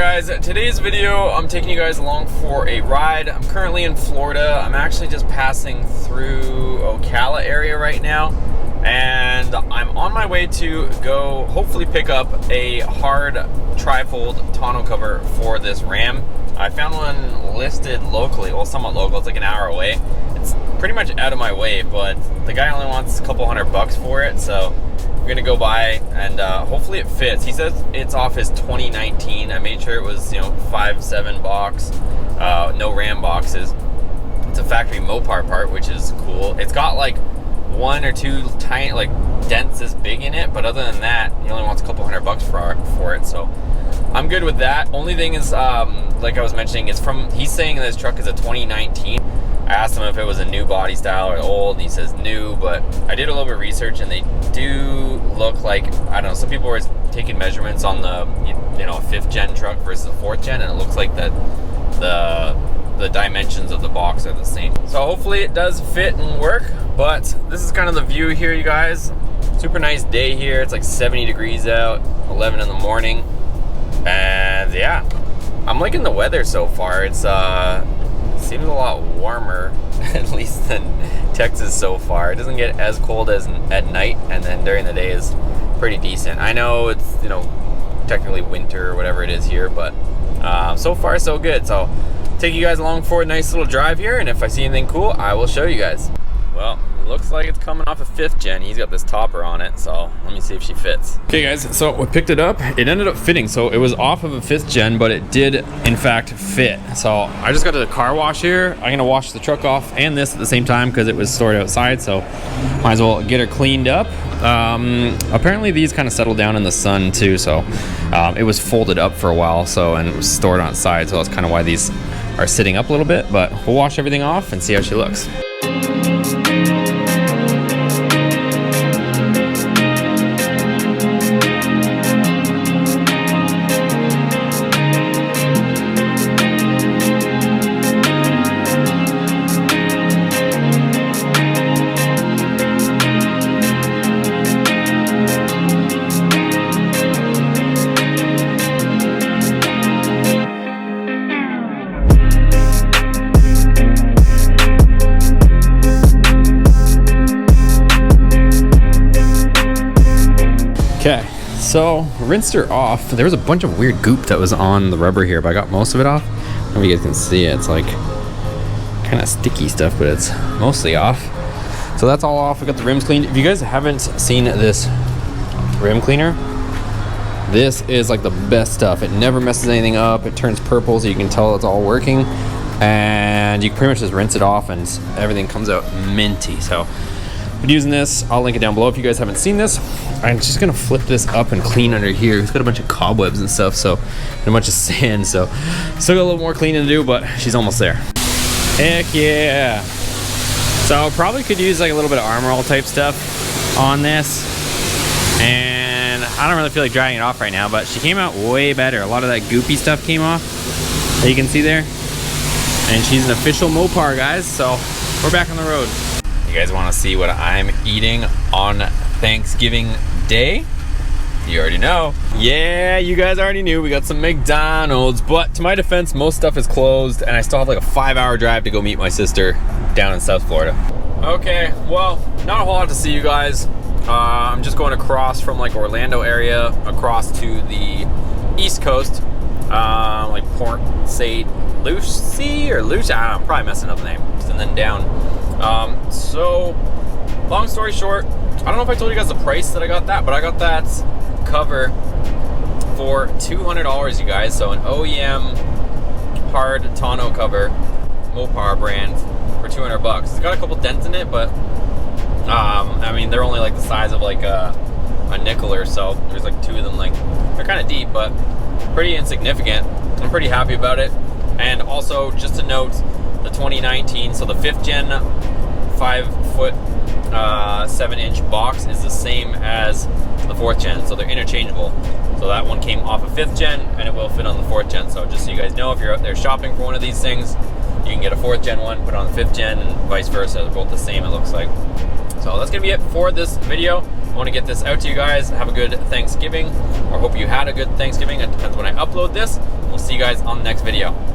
guys, today's video I'm taking you guys along for a ride. I'm currently in Florida. I'm actually just passing through Ocala area right now, and I'm on my way to go hopefully pick up a hard trifold tonneau cover for this Ram. I found one listed locally, well, somewhat local. It's like an hour away. It's pretty much out of my way, but the guy only wants a couple $100 for it, so we're gonna go by and hopefully it fits. He says it's off his 2019. I made sure it was, 5.7 box, no Ram boxes. It's a factory MOPAR part, which is cool. It's got like one or two tiny dents this big in it, but other than that, he only wants a couple $100 for it. So I'm good with that. Only thing is, like I was mentioning, he's saying this truck is a 2019. I asked him if it was a new body style or old, and he says new, but I did a little bit of research, and they do look like, I don't know, some people were taking measurements on the, a 5th gen truck versus a 4th gen, and it looks like that the dimensions of the box are the same. So hopefully it does fit and work, but this is kind of the view here, you guys. Super nice day here. It's like 70 degrees out, 11 in the morning, and yeah, I'm liking the weather so far. It's seems a lot warmer, at least than Texas so far. It doesn't get as cold as at night, and then during the day is pretty decent. I know it's, technically winter or whatever it is here, but so far so good. So take you guys along for a nice little drive here, and if I see anything cool, I will show you guys. Well, it looks like it's coming off a 5th gen. He's got this topper on it, so let me see if she fits. Okay guys, so we picked it up. It ended up fitting. So it was off of a 5th gen, but it did in fact fit. So I just got to the car wash here. I'm gonna wash the truck off and this at the same time because it was stored outside, so might as well get her cleaned up. Apparently these kind of settle down in the sun too, so it was folded up for a while, and it was stored on its side, so that's kind of why these are sitting up a little bit. But we'll wash everything off and see how she looks. Okay, so rinsed her off. There was a bunch of weird goop that was on the rubber here, but I got most of it off. I don't know if you guys can see it. It's like kind of sticky stuff, but it's mostly off. So that's all off. We got the rims cleaned. If you guys haven't seen this rim cleaner, this is like the best stuff. It never messes anything up. It turns purple, so you can tell it's all working. And you can pretty much just rinse it off and everything comes out minty. So been using this. I'll link it down below if you guys haven't seen this. I'm just gonna flip this up and clean under here. It's got a bunch of cobwebs and stuff, and a bunch of sand, so still got a little more cleaning to do, but she's almost there. Heck yeah. So probably could use like a little bit of Armor All type stuff on this, and I don't really feel like drying it off right now, but she came out way better. A lot of that goopy stuff came off that you can see there, and she's an official MOPAR, guys, so we're back on the road. You guys want to see what I'm eating on Thanksgiving Day? You already know. Yeah, you guys already knew. We got some McDonald's, but to my defense, most stuff is closed, and I still have like a 5-hour drive to go meet my sister down in South Florida. Okay, well, not a whole lot to see, you guys. I'm just going across from like Orlando area across to the East Coast, like Port St. Lucie or Lucia. I'm probably messing up the name. And then down. So long story short, I don't know if I told you guys the price that I got that, but I got that cover for $200, you guys. So an OEM hard tonneau cover, MOPAR brand, for $200. It's got a couple dents in it, but I mean, they're only like the size of like a nickel or so. There's like 2 of them, like they're kind of deep, but pretty insignificant. I'm pretty happy about it. And also, just to note, the 2019, so the 5th gen 5-foot 7-inch box is the same as the 4th gen, so they're interchangeable. So that one came off of 5th gen, and it will fit on the 4th gen. So just so you guys know, if you're out there shopping for one of these things, you can get a 4th gen one, put it on the 5th gen, and vice versa. They're both the same, it looks like. So that's gonna be it for this video. I want to get this out to you guys. Have a good Thanksgiving, or hope you had a good Thanksgiving. It depends when I upload this. we'll see you guys on the next video.